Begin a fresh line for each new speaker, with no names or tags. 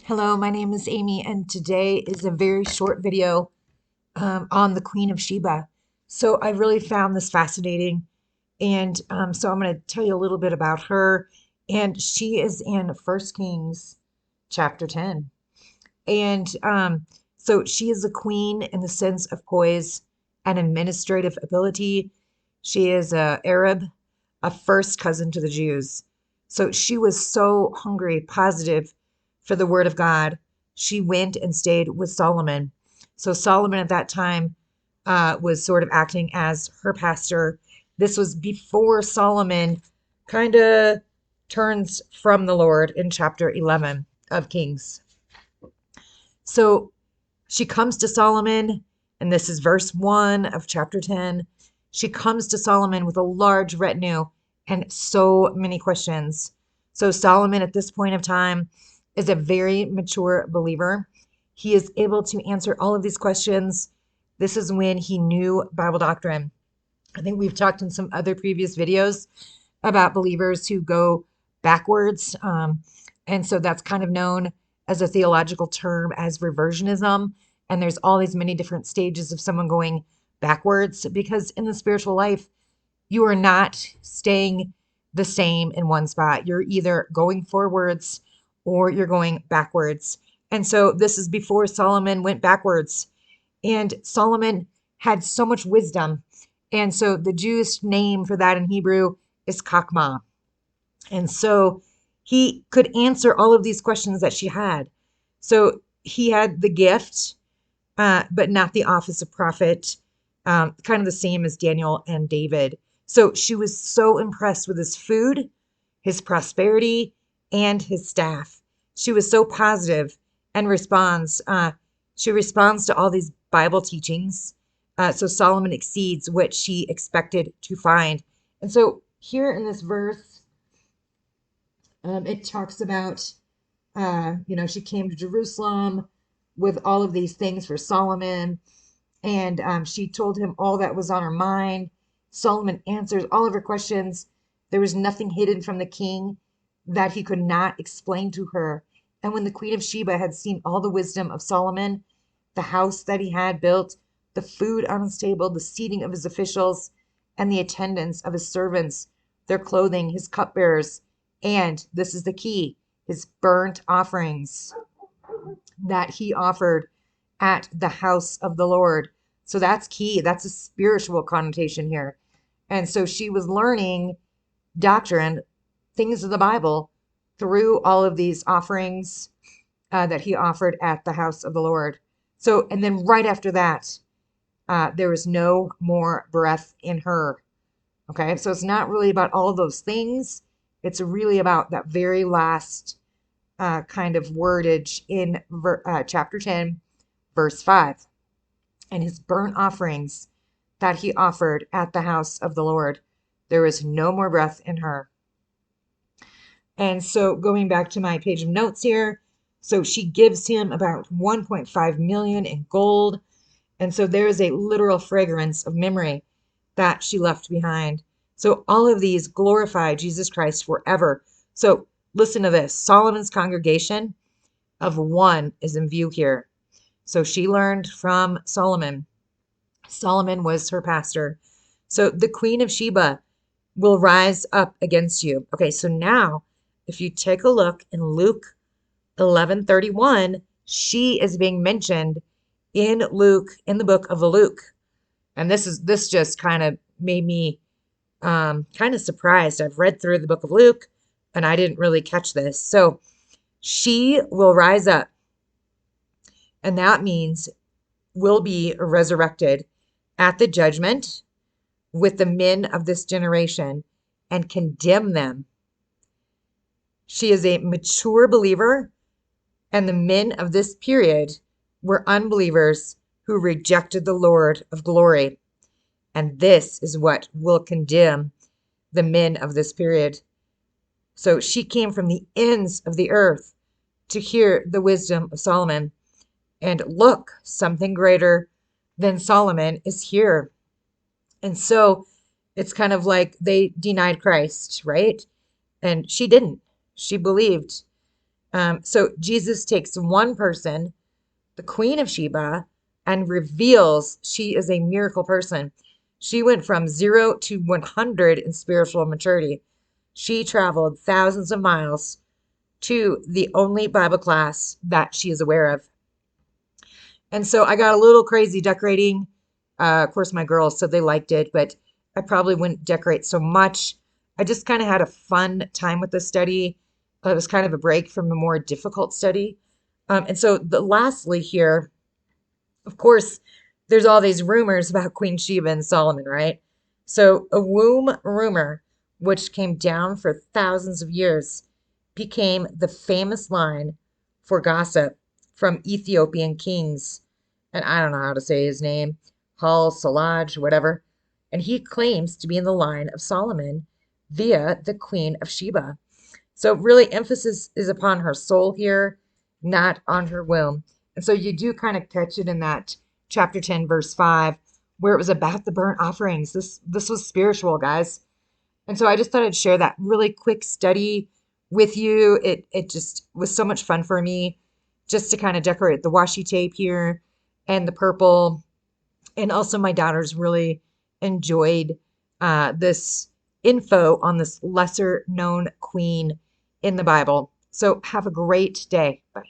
Hello, my name is Amy, and today is a very short video on the Queen of Sheba. So I really found this fascinating, and so I'm going to tell you a little bit about her. And she is in First Kings chapter 10. And so she is a queen in the sense of poise and administrative ability. She is a Arab, a first cousin to the Jews. So she was so hungry, positive for the word of God. She went and stayed with Solomon. So Solomon at that time was sort of acting as her pastor. This was before Solomon kind of turns from the Lord in chapter 11 of Kings. So she comes to Solomon, and this is verse 1 of chapter 10. She comes to Solomon with a large retinue and so many questions. So Solomon at this point of time is a very mature believer. He is able to answer all of these questions. This is when he knew Bible doctrine. I think we've talked in some other previous videos about believers who go backwards. And so that's kind of known as a theological term as reversionism. And there's all these many different stages of someone going backwards, because in the spiritual life, you are not staying the same in one spot. You're either going forwards or you're going backwards. And so this is before Solomon went backwards. And Solomon had so much wisdom. And so the Jewish name for that in Hebrew is Chachma. And so he could answer all of these questions that she had. So he had the gift, but not the office of prophet, kind of the same as Daniel and David. So she was so impressed with his food, his prosperity, and his staff. She was so positive and responds. She responds to all these Bible teachings. So Solomon exceeds what she expected to find. And so here in this verse, it talks about, she came to Jerusalem with all of these things for Solomon, and she told him all that was on her mind. Solomon answers all of her questions. There was nothing hidden from the king that he could not explain to her. And when the Queen of Sheba had seen all the wisdom of Solomon, the house that he had built, the food on his table, the seating of his officials, and the attendance of his servants, their clothing, his cupbearers, and this is the key, his burnt offerings that he offered at the house of the Lord. So that's key. That's a spiritual connotation here. And so she was learning doctrine, things of the Bible, through all of these offerings that he offered at the house of the Lord. So, and then right after that, there was no more breath in her. Okay, so it's not really about all of those things. It's really about that very last kind of wordage in chapter 10, verse 5. And his burnt offerings that he offered at the house of the Lord, there was no more breath in her. And so going back to my page of notes here, so she gives him about 1.5 million in gold. And so there is a literal fragrance of memory that she left behind. So all of these glorify Jesus Christ forever. So listen to this. Solomon's congregation of one is in view here. So she learned from Solomon. Solomon was her pastor. So the Queen of Sheba will rise up against you. Okay, so now if you take a look in Luke 11:31, she is being mentioned in Luke, in the book of Luke. And this just kind of made me kind of surprised. I've read through the book of Luke and I didn't really catch this. So she will rise up, and that means will be resurrected at the judgment with the men of this generation and condemn them. She is a mature believer, and the men of this period were unbelievers who rejected the Lord of glory. And this is what will condemn the men of this period. So she came from the ends of the earth to hear the wisdom of Solomon. And look, something greater than Solomon is here. And so it's kind of like they denied Christ, right? And she didn't. She believed. So Jesus takes one person, the Queen of Sheba, and reveals she is a miracle person. She went from 0 to 100 in spiritual maturity. She traveled thousands of miles to the only Bible class that she is aware of. And so I got a little crazy decorating. Of course, my girls said they liked it, but I probably wouldn't decorate so much. I just kind of had a fun time with the study. It was kind of a break from a more difficult study. And so lastly here, of course, there's all these rumors about Queen Sheba and Solomon, right? So a womb rumor, which came down for thousands of years, became the famous line for gossip from Ethiopian kings. And I don't know how to say his name, Hal Salaj, whatever. And he claims to be in the line of Solomon via the Queen of Sheba. So really emphasis is upon her soul here, not on her womb. And so you do kind of catch it in that chapter 10, verse 5, where it was about the burnt offerings. This was spiritual, guys. And so I just thought I'd share that really quick study with you. It just was so much fun for me just to kind of decorate the washi tape here and the purple. And also my daughters really enjoyed this info on this lesser known queen in the Bible. So have a great day. Bye.